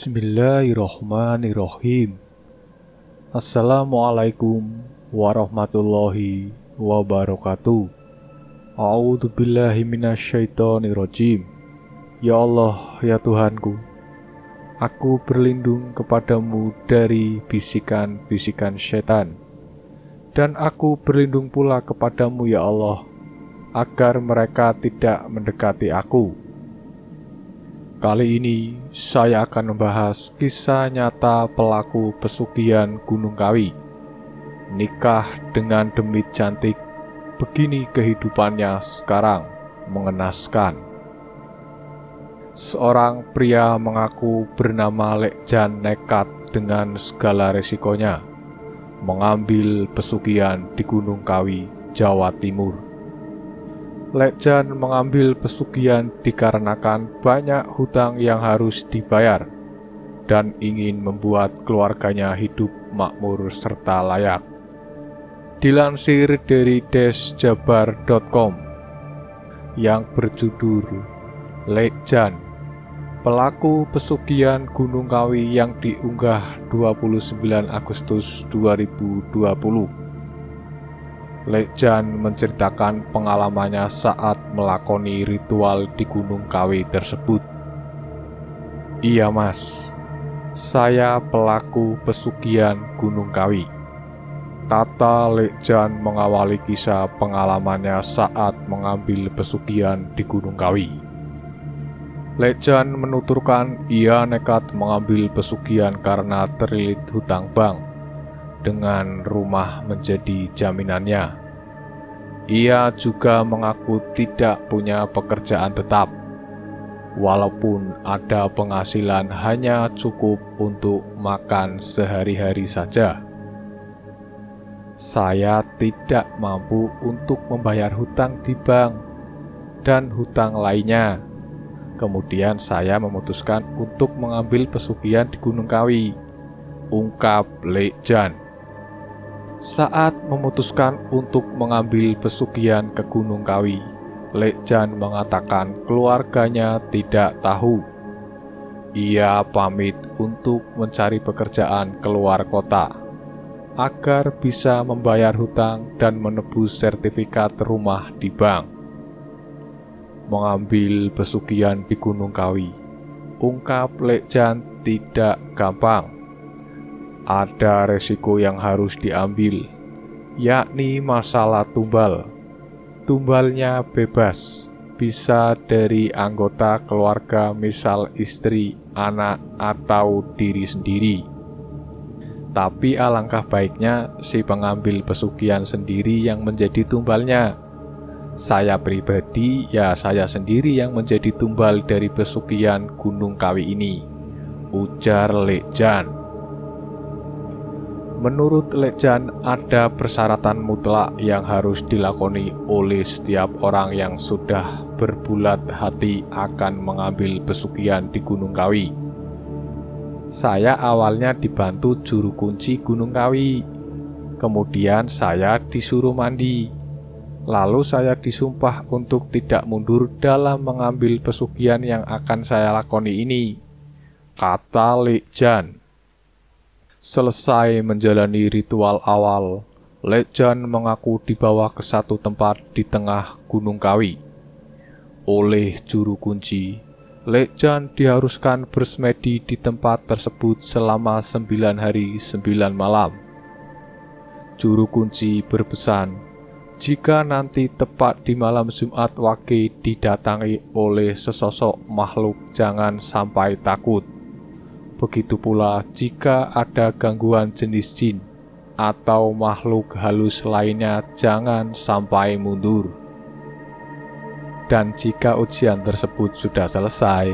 Bismillahirrohmanirrohim. Assalamualaikum warahmatullahi wabarakatuh. A'udzubillahi minasyaitonirrajim. Ya Allah, ya Tuhanku, aku berlindung kepadamu dari bisikan-bisikan setan, dan aku berlindung pula kepadamu ya Allah, agar mereka tidak mendekati aku. Kali ini saya akan membahas kisah nyata pelaku pesugihan Gunung Kawi. Nikah dengan demit cantik, begini kehidupannya sekarang, mengenaskan. Seorang pria mengaku bernama Lekjan nekat dengan segala resikonya mengambil pesugihan di Gunung Kawi, Jawa Timur. Lekjan mengambil pesugihan dikarenakan banyak hutang yang harus dibayar dan ingin membuat keluarganya hidup makmur serta layak. Dilansir dari desjabar.com yang berjudul Lekjan, pelaku pesugihan Gunung Kawi yang diunggah 29 Agustus 2020. Lekjan menceritakan pengalamannya saat melakoni ritual di Gunung Kawi tersebut. Iya mas, saya pelaku pesugihan Gunung Kawi, kata Lekjan mengawali kisah pengalamannya saat mengambil pesugihan di Gunung Kawi. Lekjan menuturkan ia nekat mengambil pesugihan karena terlilit hutang bank, dengan rumah menjadi jaminannya. Ia juga mengaku tidak punya pekerjaan tetap, walaupun ada penghasilan hanya cukup untuk makan sehari-hari saja. Saya tidak mampu untuk membayar hutang di bank dan hutang lainnya. Kemudian saya memutuskan untuk mengambil pesugihan di Gunung Kawi, ungkap Lekjan. Saat memutuskan untuk mengambil pesugihan ke Gunung Kawi, Lekjan mengatakan keluarganya tidak tahu. Ia pamit untuk mencari pekerjaan keluar kota agar bisa membayar hutang dan menebus sertifikat rumah di bank. Mengambil pesugihan di Gunung Kawi, ungkap Lekjan, tidak gampang. Ada resiko yang harus diambil, yakni masalah tumbal. Tumbalnya bebas, bisa dari anggota keluarga, misal istri, anak, atau diri sendiri. Tapi alangkah baiknya si pengambil pesugihan sendiri yang menjadi tumbalnya. Saya pribadi, ya saya sendiri yang menjadi tumbal dari pesugihan Gunung Kawi ini, ujar Lekjan. Menurut Lekjan, ada persyaratan mutlak yang harus dilakoni oleh setiap orang yang sudah berbulat hati akan mengambil pesugihan di Gunung Kawi. Saya awalnya dibantu juru kunci Gunung Kawi, kemudian saya disuruh mandi, lalu saya disumpah untuk tidak mundur dalam mengambil pesugihan yang akan saya lakoni ini, kata Lekjan. Selesai menjalani ritual awal, Lekjan mengaku dibawa ke satu tempat di tengah Gunung Kawi. Oleh juru kunci, Lekjan diharuskan bersemedi di tempat tersebut selama 9 hari 9 malam. Juru kunci berpesan, jika nanti tepat di malam Jumat Wage didatangi oleh sesosok makhluk, jangan sampai takut. Begitu pula jika ada gangguan jenis jin atau makhluk halus lainnya, jangan sampai mundur. Dan jika ujian tersebut sudah selesai,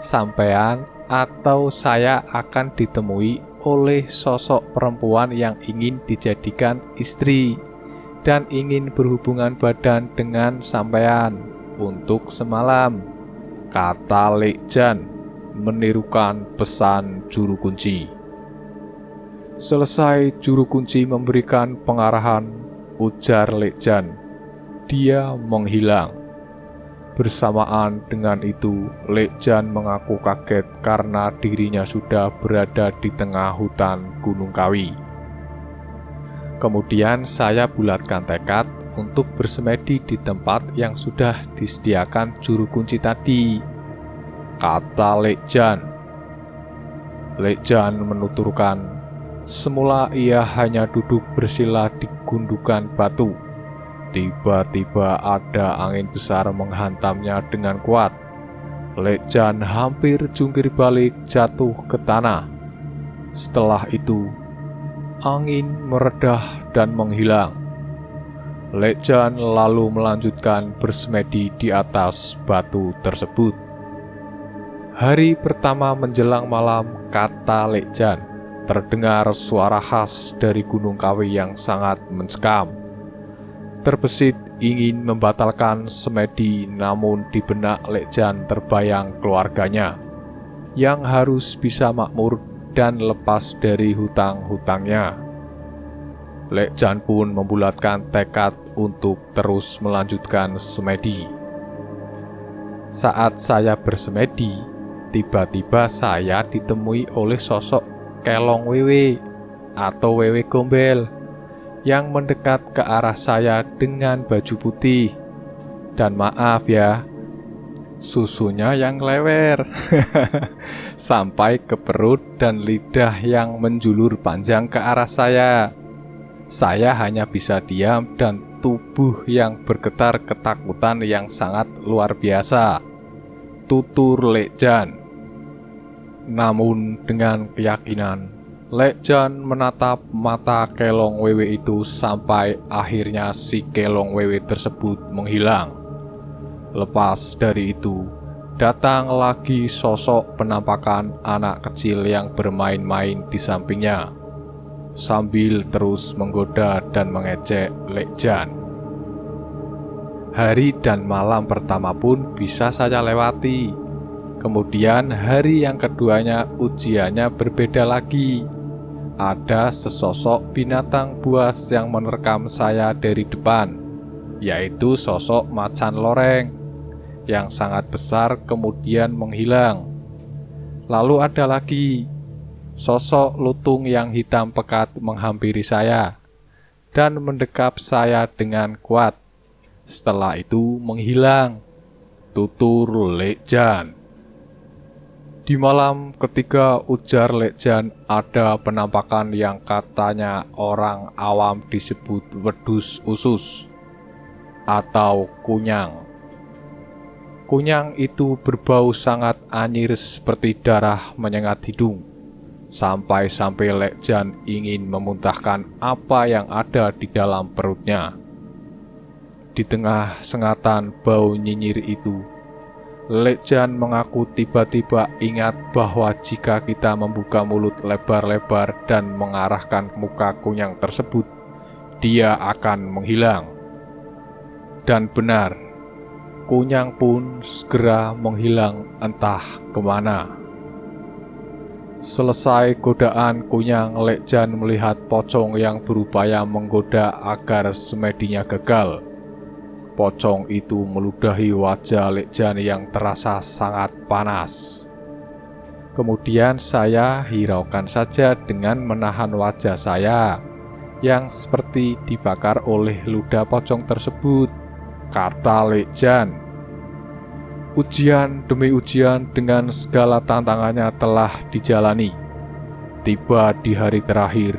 sampean atau saya akan ditemui oleh sosok perempuan yang ingin dijadikan istri dan ingin berhubungan badan dengan sampean untuk semalam, kata Lekjan, menirukan pesan juru kunci. Selesai juru kunci memberikan pengarahan, ujar Lekjan, dia menghilang. Bersamaan dengan itu, Lekjan mengaku kaget karena dirinya sudah berada di tengah hutan Gunung Kawi. Kemudian saya bulatkan tekad untuk bersemedi di tempat yang sudah disediakan juru kunci tadi, kata Lekjan. Lekjan menuturkan, semula ia hanya duduk bersila di gundukan batu. Tiba-tiba ada angin besar menghantamnya dengan kuat. Lekjan hampir jungkir balik jatuh ke tanah. Setelah itu, angin meredah dan menghilang. Lekjan lalu melanjutkan bersemedi di atas batu tersebut. Hari pertama menjelang malam, kata Lekjan, terdengar suara khas dari Gunung Kawi yang sangat mencekam. Terbesit ingin membatalkan semedi, namun di benak Lekjan terbayang keluarganya yang harus bisa makmur dan lepas dari hutang-hutangnya. Lekjan pun membulatkan tekad untuk terus melanjutkan semedi. Saat saya bersemedi, tiba-tiba saya ditemui oleh sosok Kelong Wewe atau Wewe Gombel yang mendekat ke arah saya dengan baju putih. Dan maaf ya, susunya yang lewer sampai ke perut dan lidah yang menjulur panjang ke arah saya. Saya hanya bisa diam dan tubuh yang bergetar ketakutan yang sangat luar biasa, tutur Lekjan. Namun dengan keyakinan, Lekjan menatap mata Kelong Wewe itu sampai akhirnya si Kelong Wewe tersebut menghilang. Lepas dari itu, datang lagi sosok penampakan anak kecil yang bermain-main di sampingnya, sambil terus menggoda dan mengejek Lekjan. Hari dan malam pertama pun bisa saya lewati. Kemudian hari yang keduanya ujiannya berbeda lagi. Ada sesosok binatang buas yang menerkam saya dari depan, yaitu sosok macan loreng yang sangat besar kemudian menghilang. Lalu ada lagi sosok lutung yang hitam pekat menghampiri saya dan mendekap saya dengan kuat. Setelah itu menghilang, tutur Lekjan. Di malam ketiga, ujar Lekjan, ada penampakan yang katanya orang awam disebut wedus usus atau kunyang. Kunyang itu berbau sangat anyir seperti darah menyengat hidung. Sampai-sampai Lekjan ingin memuntahkan apa yang ada di dalam perutnya. Di tengah sengatan bau nyinyir itu, Lekjan mengaku tiba-tiba ingat bahwa jika kita membuka mulut lebar-lebar dan mengarahkan muka kunyang tersebut, dia akan menghilang. Dan benar, kunyang pun segera menghilang entah kemana. Selesai godaan kunyang, Lekjan melihat pocong yang berupaya menggoda agar semedinya gagal. Pocong itu meludahi wajah Lekjan yang terasa sangat panas. Kemudian saya hiraukan saja dengan menahan wajah saya yang seperti dibakar oleh ludah pocong tersebut, kata Lekjan. Ujian demi ujian dengan segala tantangannya telah dijalani. Tiba di hari terakhir,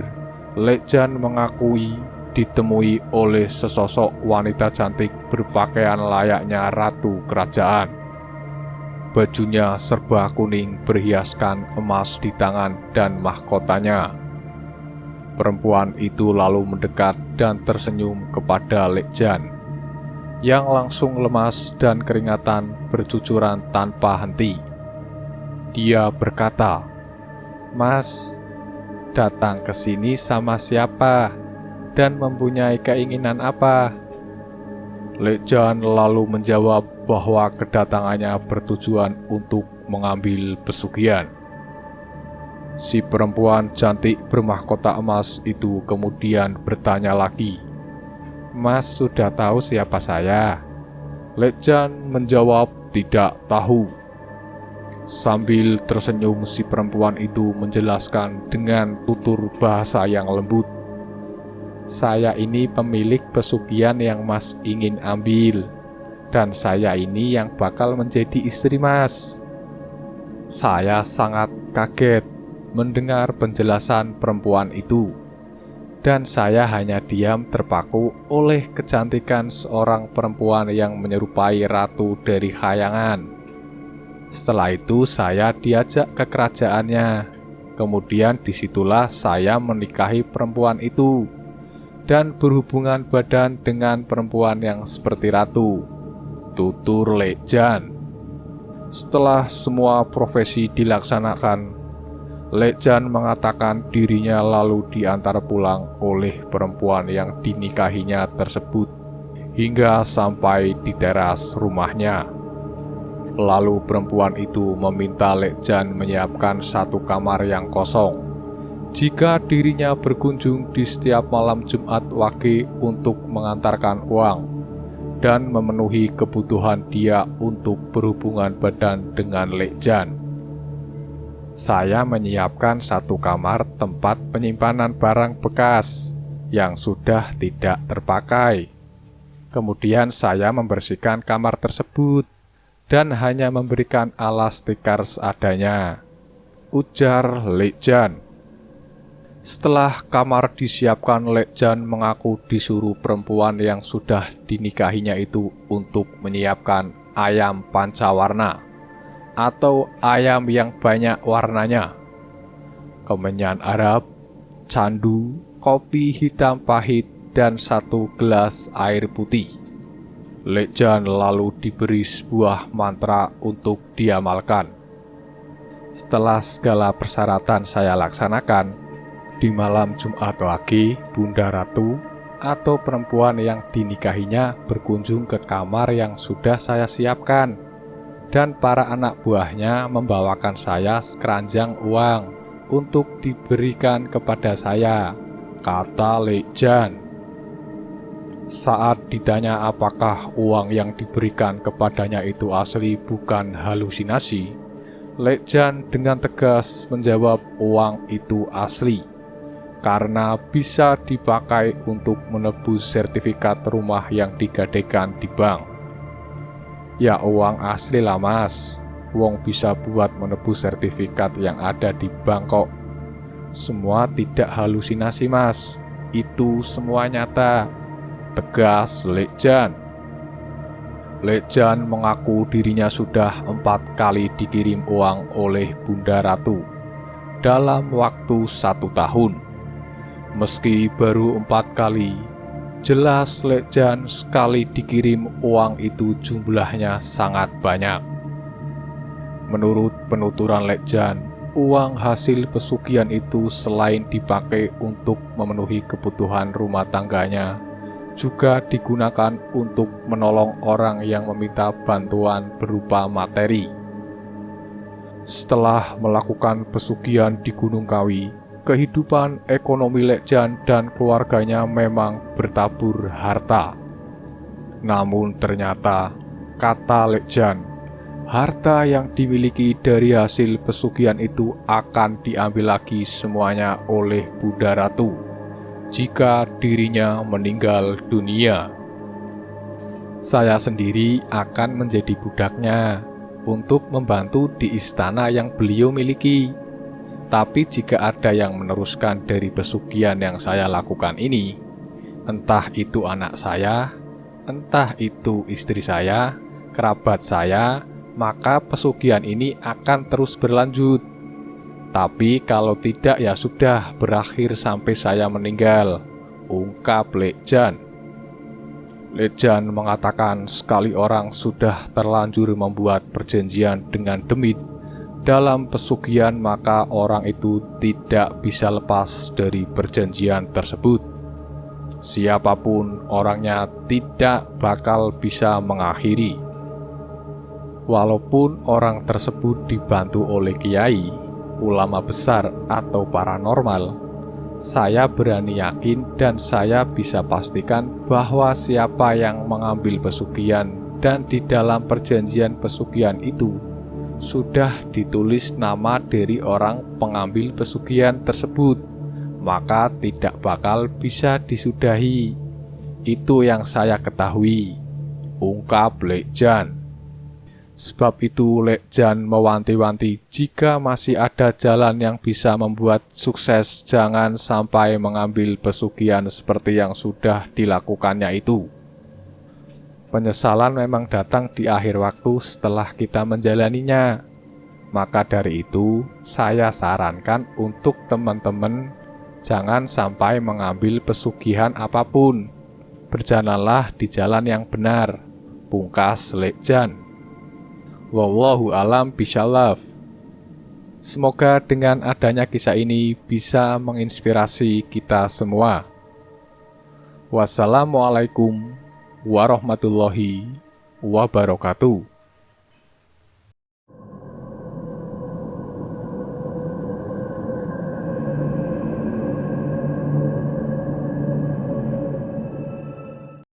Lekjan mengakui ditemui oleh sesosok wanita cantik berpakaian layaknya ratu kerajaan. Bajunya serba kuning berhiaskan emas di tangan dan mahkotanya. Perempuan itu lalu mendekat dan tersenyum kepada Lekjan, yang langsung lemas dan keringatan bercucuran tanpa henti. Dia berkata, "Mas, datang ke sini sama siapa? Dan mempunyai keinginan apa?" Lekjan lalu menjawab bahwa kedatangannya bertujuan untuk mengambil pesugihan. Si perempuan cantik bermahkota emas itu kemudian bertanya lagi, "Mas sudah tahu siapa saya?" Lekjan menjawab tidak tahu. Sambil tersenyum si perempuan itu menjelaskan dengan tutur bahasa yang lembut. Saya ini pemilik pesugihan yang Mas ingin ambil, dan saya ini yang bakal menjadi istri Mas. Saya sangat kaget mendengar penjelasan perempuan itu, dan saya hanya diam terpaku oleh kecantikan seorang perempuan yang menyerupai ratu dari khayangan. Setelah itu saya diajak ke kerajaannya. Kemudian disitulah saya menikahi perempuan itu dan berhubungan badan dengan perempuan yang seperti ratu, tutur Lekjan. Setelah semua profesi dilaksanakan, Lekjan mengatakan dirinya lalu diantar pulang oleh perempuan yang dinikahinya tersebut hingga sampai di teras rumahnya. Lalu perempuan itu meminta Lekjan menyiapkan satu kamar yang kosong jika dirinya berkunjung di setiap malam Jumat Wage untuk mengantarkan uang dan memenuhi kebutuhan dia untuk berhubungan badan dengan Lekjan. Saya menyiapkan satu kamar tempat penyimpanan barang bekas yang sudah tidak terpakai. Kemudian saya membersihkan kamar tersebut dan hanya memberikan alas tikar seadanya, ujar Lekjan. Setelah kamar disiapkan, Lekjan mengaku disuruh perempuan yang sudah dinikahinya itu untuk menyiapkan ayam pancawarna atau ayam yang banyak warnanya, kemenyan Arab, candu, kopi hitam pahit, dan satu gelas air putih. Lekjan lalu diberi sebuah mantra untuk diamalkan. Setelah segala persyaratan saya laksanakan, di malam Jumat Wage, Bunda Ratu atau perempuan yang dinikahinya berkunjung ke kamar yang sudah saya siapkan, dan para anak buahnya membawakan saya sekeranjang uang untuk diberikan kepada saya, kata Lekjan. Saat ditanya apakah uang yang diberikan kepadanya itu asli bukan halusinasi, Lekjan dengan tegas menjawab uang itu asli, karena bisa dipakai untuk menebus sertifikat rumah yang digadaikan di bank. Ya uang asli lah Mas, wong bisa buat menebus sertifikat yang ada di bank kok. Semua tidak halusinasi Mas, itu semua nyata, tegas Lekjan. Lekjan mengaku dirinya sudah 4 kali dikirim uang oleh Bunda Ratu dalam waktu 1 tahun. Meski baru 4 kali, jelas Lekjan sekali dikirim uang itu jumlahnya sangat banyak. Menurut penuturan Lekjan, uang hasil pesugihan itu selain dipakai untuk memenuhi kebutuhan rumah tangganya, juga digunakan untuk menolong orang yang meminta bantuan berupa materi. Setelah melakukan pesugihan di Gunung Kawi, kehidupan ekonomi Lekjan dan keluarganya memang bertabur harta. Namun ternyata, kata Lekjan, harta yang dimiliki dari hasil pesugihan itu akan diambil lagi semuanya oleh Bunda Ratu jika dirinya meninggal dunia. Saya sendiri akan menjadi budaknya untuk membantu di istana yang beliau miliki. Tapi jika ada yang meneruskan dari pesugihan yang saya lakukan ini, entah itu anak saya, entah itu istri saya, kerabat saya, maka pesugihan ini akan terus berlanjut. Tapi kalau tidak ya sudah berakhir sampai saya meninggal, ungkap Lekjan. Lekjan mengatakan sekali orang sudah terlanjur membuat perjanjian dengan demit dalam pesugihan, maka orang itu tidak bisa lepas dari perjanjian tersebut. Siapapun orangnya tidak bakal bisa mengakhiri. Walaupun orang tersebut dibantu oleh kiai, ulama besar atau paranormal, saya berani yakin dan saya bisa pastikan bahwa siapa yang mengambil pesugihan dan di dalam perjanjian pesugihan itu sudah ditulis nama dari orang pengambil pesugihan tersebut, maka tidak bakal bisa disudahi. Itu yang saya ketahui, ungkap Lek Jan. Sebab itu Lek Jan mewanti-wanti jika masih ada jalan yang bisa membuat sukses, jangan sampai mengambil pesugihan seperti yang sudah dilakukannya itu. Penyesalan memang datang di akhir waktu setelah kita menjalaninya. Maka dari itu, saya sarankan untuk teman-teman jangan sampai mengambil pesugihan apapun. Berjalanlah di jalan yang benar, pungkas Lek Jan. Wallahu alam bisyallaf. Semoga dengan adanya kisah ini bisa menginspirasi kita semua. Wassalamualaikum warahmatullahi wabarakatuh.